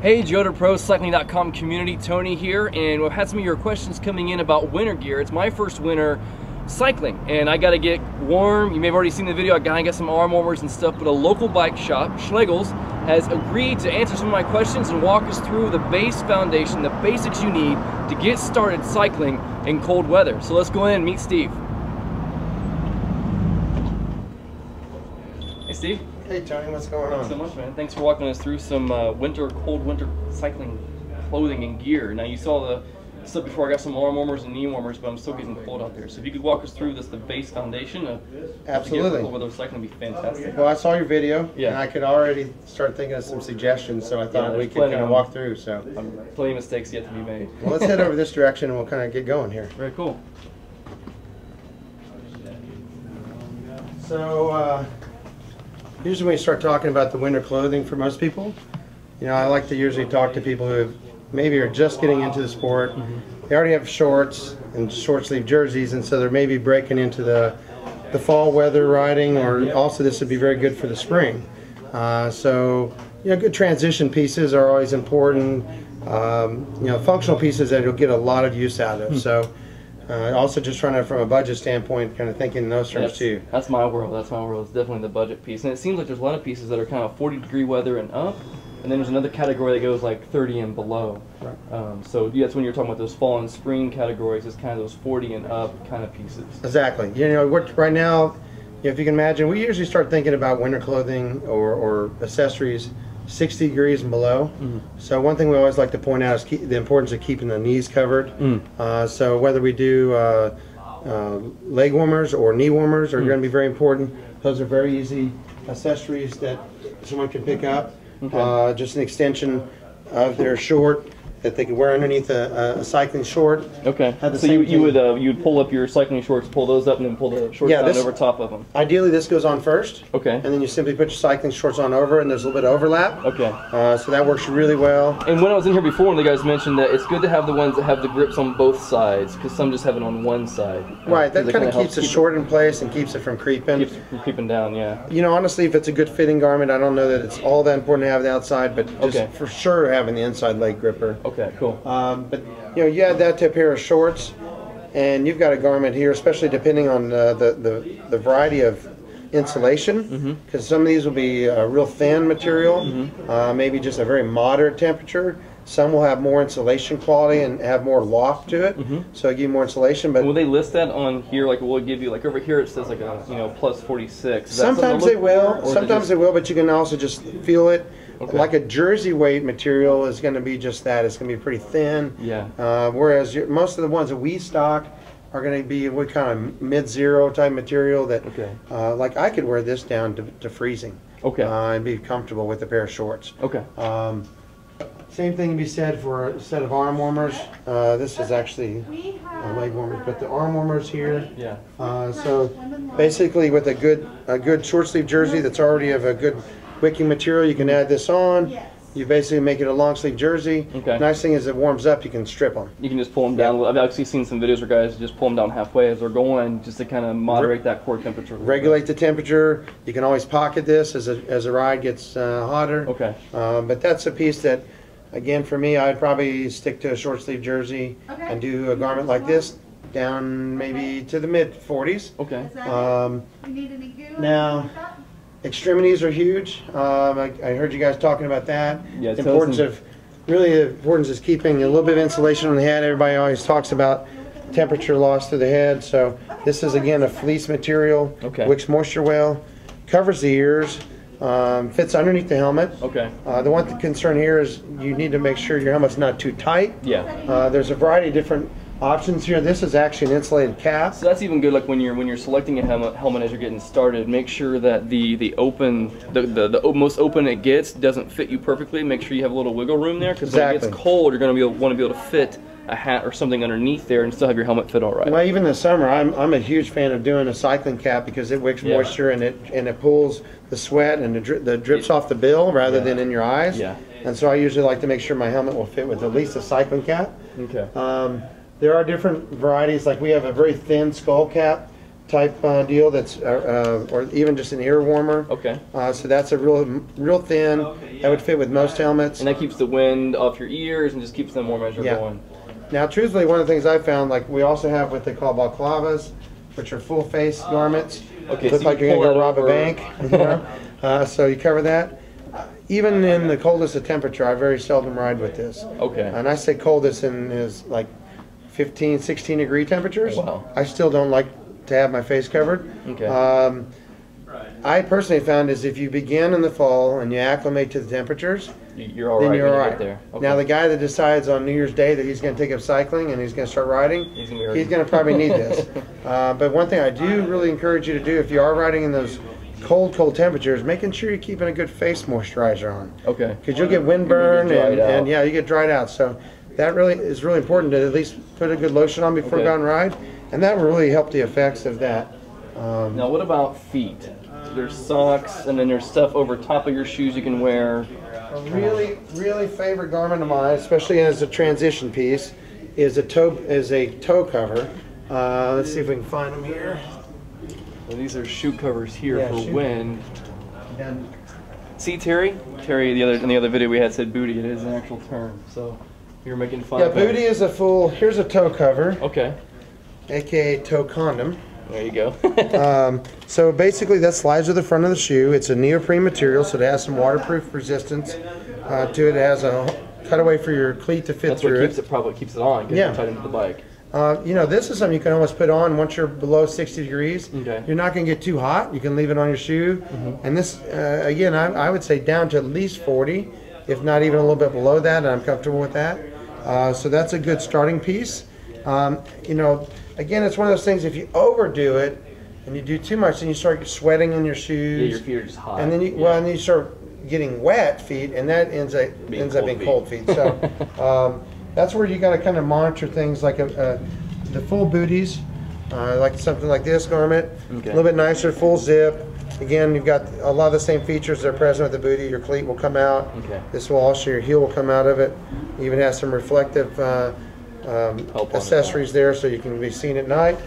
Hey, JotaPro, Cycling.com community, Tony here, and we've had some of your questions coming in about winter gear. It's my first winter cycling, and I gotta get warm. You may have already seen the video, I gotta get some arm warmers and stuff, but a local bike shop, Schlegel's, has agreed to answer some of my questions and walk us through the base foundation, the basics you need to get started cycling in cold weather. So let's go in and meet Steve. Hey, Steve. Hey Tony, what's going on? Thanks so much, man. Thanks for walking us through some cold winter cycling clothing and gear. Now, you saw the stuff before. I got some arm warmers and knee warmers, but I'm still getting cold out there. So if you could walk us through the base foundation of Absolutely. cold weather cycling, would be fantastic. Well, I saw your video, Yeah. and I could already start thinking of some suggestions, so I thought we could kind of walk through. So, plenty of mistakes yet to be made. well, let's head over this direction, and we'll kind of get going here. Very cool. So, usually when you start talking about the winter clothing for most people, you know, I like to usually talk to people who maybe are just getting into the sport. They already have shorts and short sleeve jerseys, and so they're maybe breaking into the fall weather riding, or also this would be very good for the spring. So, you know, good transition pieces are always important. You know, functional pieces that you'll get a lot of use out of. So. Also just trying to, from a budget standpoint, kind of thinking in those terms too. That's my world. That's my world. It's definitely the budget piece. And it seems like there's a lot of pieces that are kind of 40-degree weather and up, and then there's another category that goes like 30 and below. Right. So yeah, that's when you're talking about those fall and spring categories. It's kind of those 40 and up kind of pieces. Exactly. You know, right now, if you can imagine, we usually start thinking about winter clothing or accessories 60 degrees and below. So one thing we always like to point out is the importance of keeping the knees covered. So whether we do leg warmers or knee warmers are going to be very important. Those are very easy accessories that someone can pick up. Just an extension of their short that they can wear underneath a cycling short. Okay. So you would pull up your cycling shorts, pull those up, and then pull the shorts down over top of them. Ideally, this goes on first. Okay. And then you simply put your cycling shorts on over, and there's a little bit of overlap. Okay. So that works really well. And when I was in here before, one of the guys mentioned that it's good to have the ones that have the grips on both sides, because some just have it on one side. Right. That kind of keeps the short in place and keeps it from creeping. Keeps it from creeping down, yeah. You know, honestly, if it's a good fitting garment, I don't know that it's all that important to have the outside, but just for sure having the inside leg gripper. Okay, cool. But you know, you add that to a pair of shorts, and you've got a garment here, especially depending on the variety of insulation, because some of these will be a real thin material, maybe just a very moderate temperature. Some will have more insulation quality and have more loft to it, so it'll give you more insulation. But will they list that on here? Like, will it give you, like over here it says like a, you know, plus 46? Sometimes they will. Sometimes they will, but you can also just feel it. Like a jersey weight material is going to be just that. It's going to be pretty thin. Yeah. Whereas most of the ones that we stock are going to be what kind of mid-zero type material that, like I could wear this down to freezing. Okay. And be comfortable with a pair of shorts. Okay. Same thing can be said for a set of arm warmers. This is actually leg warmers, but the arm warmers here. Yeah. So basically, with a good short sleeve jersey that's already of a good wicking material, you can add this on. You basically make it a long sleeve jersey. Okay. Nice thing is it warms up, you can strip them. You can just pull them down. I've actually seen some videos where guys just pull them down halfway as they're going, just to kind of moderate that core temperature. Regulate the temperature. You can always pocket this as a ride gets hotter. Okay. But that's a piece that, again, for me, I'd probably stick to a short sleeve jersey and do a garment like this down maybe to the mid 40s. Okay. Now, extremities are huge. I heard you guys talking about that. Yeah, the importance is keeping a little bit of insulation on the head. Everybody always talks about temperature loss to the head. So this is, again, a fleece material. Wicks moisture well, covers the ears, fits underneath the helmet. Okay. The one concern here is you need to make sure your helmet's not too tight. Yeah. There's a variety of different options here. This is actually an insulated cap. So that's even good. Like when you're selecting a helmet as you're getting started, make sure that the most open it gets doesn't fit you perfectly. Make sure you have a little wiggle room there, because when it gets cold, you're going to want to be able to fit a hat or something underneath there and still have your helmet fit all right. Well, even this summer, I'm a huge fan of doing a cycling cap, because it wicks moisture and it pulls the sweat and the drips off the bill rather than in your eyes. Yeah. And so I usually like to make sure my helmet will fit with at least a cycling cap. Okay. There are different varieties. Like we have a very thin skull cap type deal that's, or even just an ear warmer. Okay. So that's a real thin. That would fit with most helmets. And that keeps the wind off your ears and just keeps them warm as you're going. Now, truthfully, one of the things I found, like we also have what they call balaclavas, which are full face garments. Okay, look so like you're gonna go rob a bank. You know? So you cover that. Even in the coldest of temperature, I very seldom ride with this. Okay. And I say coldest is like 15, 16 degree temperatures. Wow. I still don't like to have my face covered. Okay. I personally found is if you begin in the fall and you acclimate to the temperatures, you're all right. Then you're all right. Get there. Okay. Now the guy that decides on New Year's Day that he's going to take up cycling and he's going to start riding, he's going to probably need this. But one thing I do really encourage you to do if you are riding in those cold temperatures, making sure you're keeping a good face moisturizer on. Okay. Because you'll get windburn and yeah, you get dried out. So that really is really important to at least put a good lotion on before going ride, and that will really help the effects of that. Now what about feet? There's socks, and then there's stuff over top of your shoes you can wear. A really favorite garment of mine, especially as a transition piece, is a toe cover. Let's see if we can find them here. Well, these are shoe covers here for wind. And see, Terry, in the other video we had said booty. It is an actual term, so you're making fun. Yeah, of it. booty is a full. Here's a toe cover. Okay. AKA toe condom. There you go. So basically that slides to the front of the shoe. It's a neoprene material, so it has some waterproof resistance to it. It has a cutaway for your cleat to fit through it. Probably keeps it on, gets it tight into the bike. You know, this is something you can almost put on once you're below 60 degrees. Okay. You're not going to get too hot. You can leave it on your shoe. And this, again, I would say down to at least 40, if not even a little bit below that, and I'm comfortable with that. So that's a good starting piece. You know, again, it's one of those things, if you overdo it and you do too much, then you start sweating in your shoes. Yeah, your feet are just hot. And then and then you start getting wet feet, and that ends up being cold feet. So that's where you got to kind of monitor things like the full booties, like something like this garment. A little bit nicer, full zip. Again, you've got a lot of the same features that are present with the booty. Your cleat will come out. This will also, your heel will come out of it. It even has some reflective accessories there, so you can be seen at night.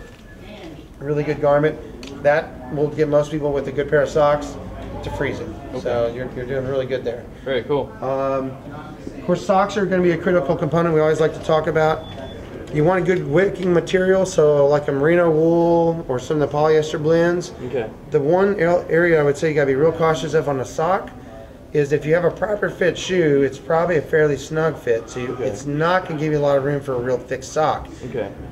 Really good garment. That will get most people with a good pair of socks to freeze it. So you're doing really good there. Very cool. Of course, socks are going to be a critical component we always like to talk about. You want a good wicking material, so like a merino wool or some of the polyester blends. The one area I would say you got to be real cautious of on a sock is if you have a proper fit shoe, it's probably a fairly snug fit. So it's not going to give you a lot of room for a real thick sock.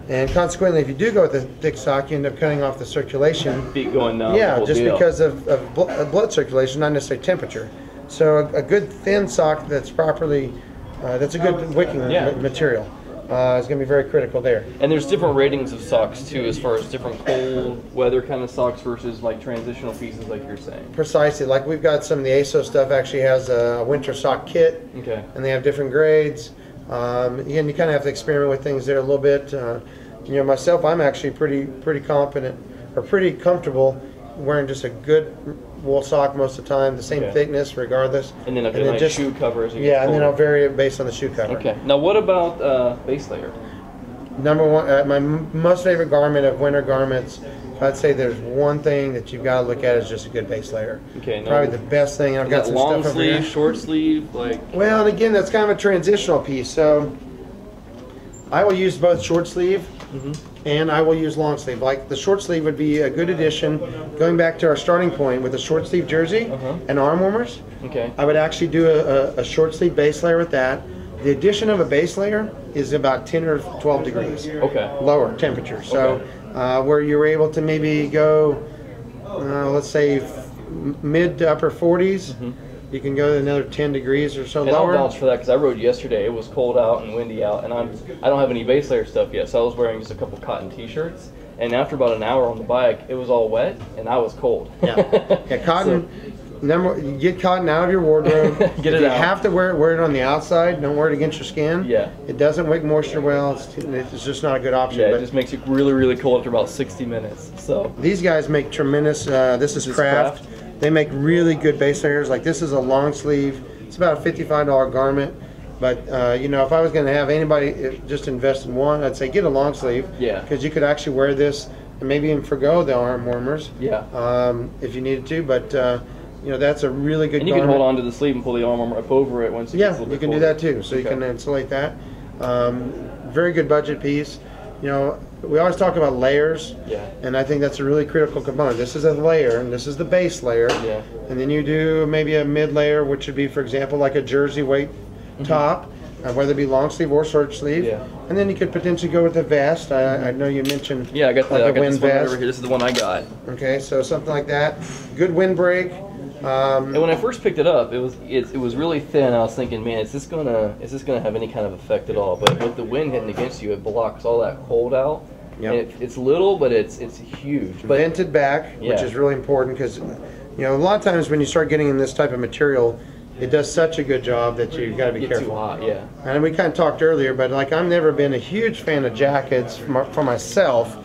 And consequently, if you do go with a thick sock, you end up cutting off the circulation. Feet going down. Yeah, just because of blood circulation, not necessarily temperature. So a good thin sock that's properly, that's a good wicking material. Is going to be very critical there. And there's different ratings of socks too, as far as different cold weather kind of socks versus like transitional pieces, like you're saying. Precisely. Like we've got some of the ASO stuff actually has a winter sock kit, and they have different grades. Again, you kind of have to experiment with things there a little bit. You know, myself, I'm actually pretty confident or pretty comfortable wearing just a good wool sock most of the time, the same thickness regardless. And then a good nice shoe cover as you get and then I'll vary it based on the shoe cover. Now what about base layer? Number one, my most favorite garment of winter garments, I'd say there's one thing that you've got to look at is just a good base layer. Probably the best thing. I've got some long stuff sleeve, over here. short sleeve, like. Well, and again, that's kind of a transitional piece. So I will use both short sleeve and I will use long sleeve. Like the short sleeve would be a good addition. Going back to our starting point with a short sleeve jersey and arm warmers, I would actually do a short sleeve base layer with that. The addition of a base layer is about 10 or 12 degrees lower temperature. So where you're able to maybe go, let's say mid to upper 40s, you can go to another 10 degrees or so lower. I'll vouch for that because I rode yesterday. It was cold out and windy out, and I don't have any base layer stuff yet, so I was wearing just a couple cotton t-shirts. And after about an hour on the bike, it was all wet and I was cold. Cotton. You get cotton out of your wardrobe. Get it out. You have to wear it on the outside. Don't wear it against your skin. Yeah. It doesn't wick moisture well. It's just not a good option. Yeah, it just makes you really, really cold after about 60 minutes. So these guys make tremendous. This is Craft. They make really good base layers. Like this is a long sleeve. It's about a $55 garment. But you know, if I was going to have anybody just invest in one, I'd say get a long sleeve. Because you could actually wear this and maybe even forgo the arm warmers. Yeah. If you needed to, but you know, that's a really good. And you can hold on to the sleeve and pull the arm warmer up over it once. Yeah, you can do that too. So you can insulate that. Very good budget piece. You know, we always talk about layers, and I think that's a really critical component. This is a layer, and this is the base layer, and then you do maybe a mid layer, which would be, for example, like a jersey weight top, whether it be long sleeve or short sleeve, and then you could potentially go with a vest. I know you mentioned I got like I got wind this one vest. over here. This is the one I got. Okay, so something like that. Good windbreak. And when I first picked it up, it was really thin. I was thinking, man, is this gonna have any kind of effect at all? But with the wind hitting against you, it blocks all that cold out. Yep. And it's little, but it's huge. But vented back, which is really important, because you know, a lot of times when you start getting in this type of material, it does such a good job that you've got to be careful. Too hot, And we kind of talked earlier, but like, I've never been a huge fan of jackets for myself.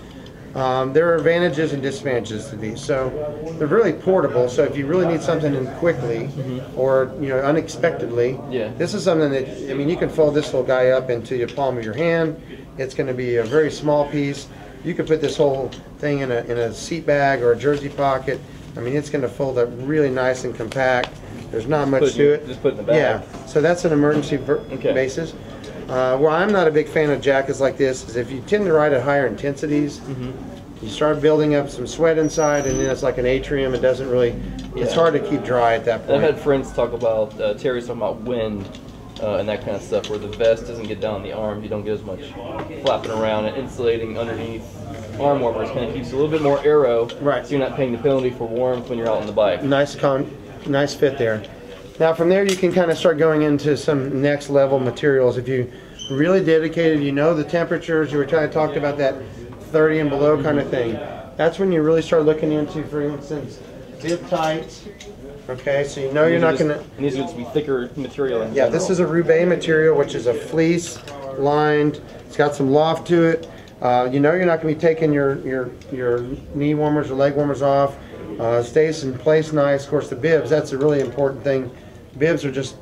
There are advantages and disadvantages to these. So they're really portable. So if you really need something in quickly or, you know, unexpectedly, this is something that, I mean, you can fold this little guy up into your palm of your hand. It's going to be a very small piece. You could put this whole thing in a seat bag or a jersey pocket. I mean, it's going to fold up really nice and compact. There's not much to it. Just put it in the bag. Yeah. So that's an emergency basis. Where I'm not a big fan of jackets like this is if you tend to ride at higher intensities, you start building up some sweat inside, and then it's like an atrium. It doesn't really, it's hard to keep dry at that point. I've had friends talk about, Terry's talking about wind and that kind of stuff, where the vest doesn't get down the arms, you don't get as much flapping around, and insulating underneath arm warmers kind of keeps a little bit more aero, so you're not paying the penalty for warmth when you're out on the bike. Nice fit there. Now from there you can kind of start going into some next level materials. If you really dedicated, you know the temperatures, you were trying to talk about that 30 and below kind of thing. That's when you really start looking into, for instance, bib tights. Okay, so you know you're not going to... And these would be thicker material in general. This is a Roubaix material, which is a fleece lined. It's got some loft to it. You know you're not going to be taking your knee warmers or leg warmers off. Stays in place nice. Of course, the bibs, that's a really important thing. Bibs are just,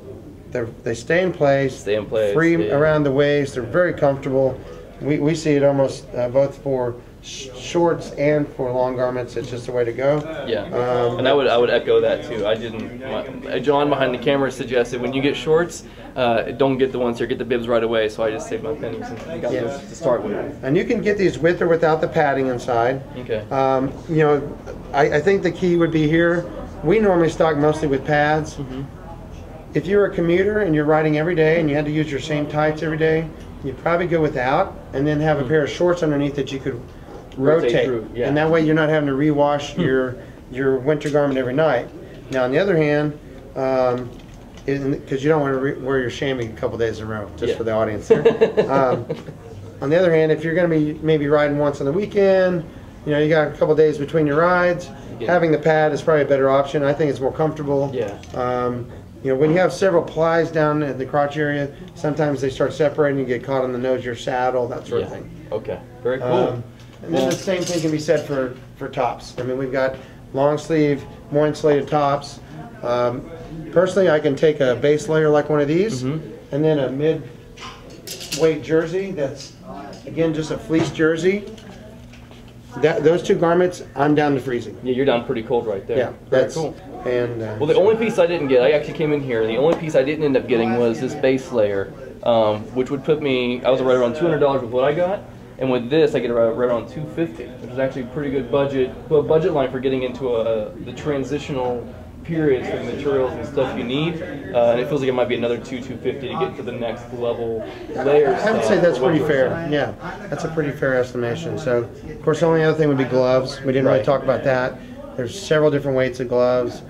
they stay in place. Free around the waist. They're very comfortable. We see it almost both for shorts and for long garments. It's just the way to go. And I would echo that too. I didn't. John behind the camera suggested when you get shorts, don't get the ones here. Get the bibs right away. So I just saved my pennies and got those to start with. And you can get these with or without the padding inside. Okay. You know, I think the key would be here. We normally stock mostly with pads. If you're a commuter and you're riding every day and you had to use your same tights every day, you'd probably go without, and then have a pair of shorts underneath that you could rotate through, and that way you're not having to rewash your winter garment every night. Now on the other hand, because you don't want to wear your chamois a couple days in a row, just for the audience here. On the other hand, if you're going to be maybe riding once on the weekend, you know, you got a couple days between your rides, having the pad is probably a better option. I think it's more comfortable. You know, when you have several plies down at the crotch area, sometimes they start separating, you get caught on the nose of your saddle, that sort of thing. Okay, very cool. And then the same thing can be said for tops. I mean, we've got long sleeve, more insulated tops. Personally, I can take a base layer like one of these, and then a mid-weight jersey that's, again, just a fleece jersey. Those two garments, I'm down to freezing. Yeah, you're down pretty cold right there. Yeah, that's cool. And well, the only piece I didn't get, I actually came in here, the only piece I didn't end up getting was this base layer, which would put me, I was right around $200 with what I got, and with this I get right around $250, which is actually a pretty good budget line for getting into the transitional periods for the materials and stuff you need, and it feels like it might be another $250 to get to the next level layers. I would say that's pretty fair. Yeah, that's a pretty fair estimation. So, of course, the only other thing would be gloves. We didn't really talk about that. There's several different weights of gloves.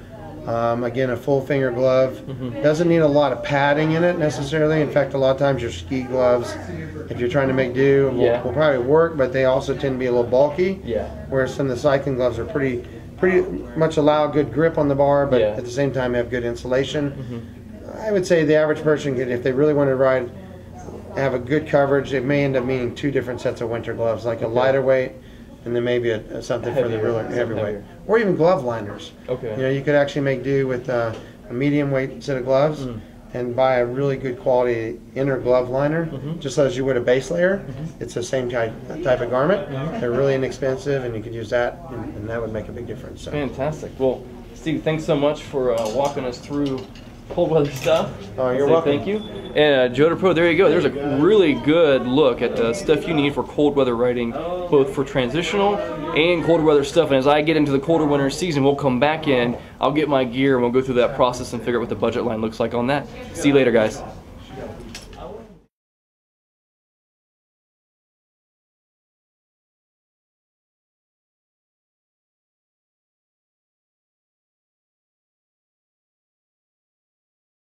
Again, a full finger glove doesn't need a lot of padding in it necessarily. In fact, a lot of times your ski gloves, if you're trying to make do, will probably work, but they also tend to be a little bulky. Whereas some of the cycling gloves are pretty much allow good grip on the bar, but at the same time have good insulation. I would say the average person could, if they really want to ride, have a good coverage, it may end up meaning two different sets of winter gloves, like a lighter weight and then maybe something for the really heavyweight, or even glove liners. You know, you could actually make do with a medium weight set of gloves, and buy a really good quality inner glove liner, just as you would a base layer. It's the same type of garment. They're really inexpensive, and you could use that, and that would make a big difference. So. Fantastic. Well, Steve, thanks so much for walking us through cold weather stuff. Oh, you're welcome. Thank you. And Joda Pro, there you go. There's a really good look at the stuff you need for cold weather riding, both for transitional and cold weather stuff. And as I get into the colder winter season, we'll come back in, I'll get my gear, and we'll go through that process and figure out what the budget line looks like on that. See you later, guys.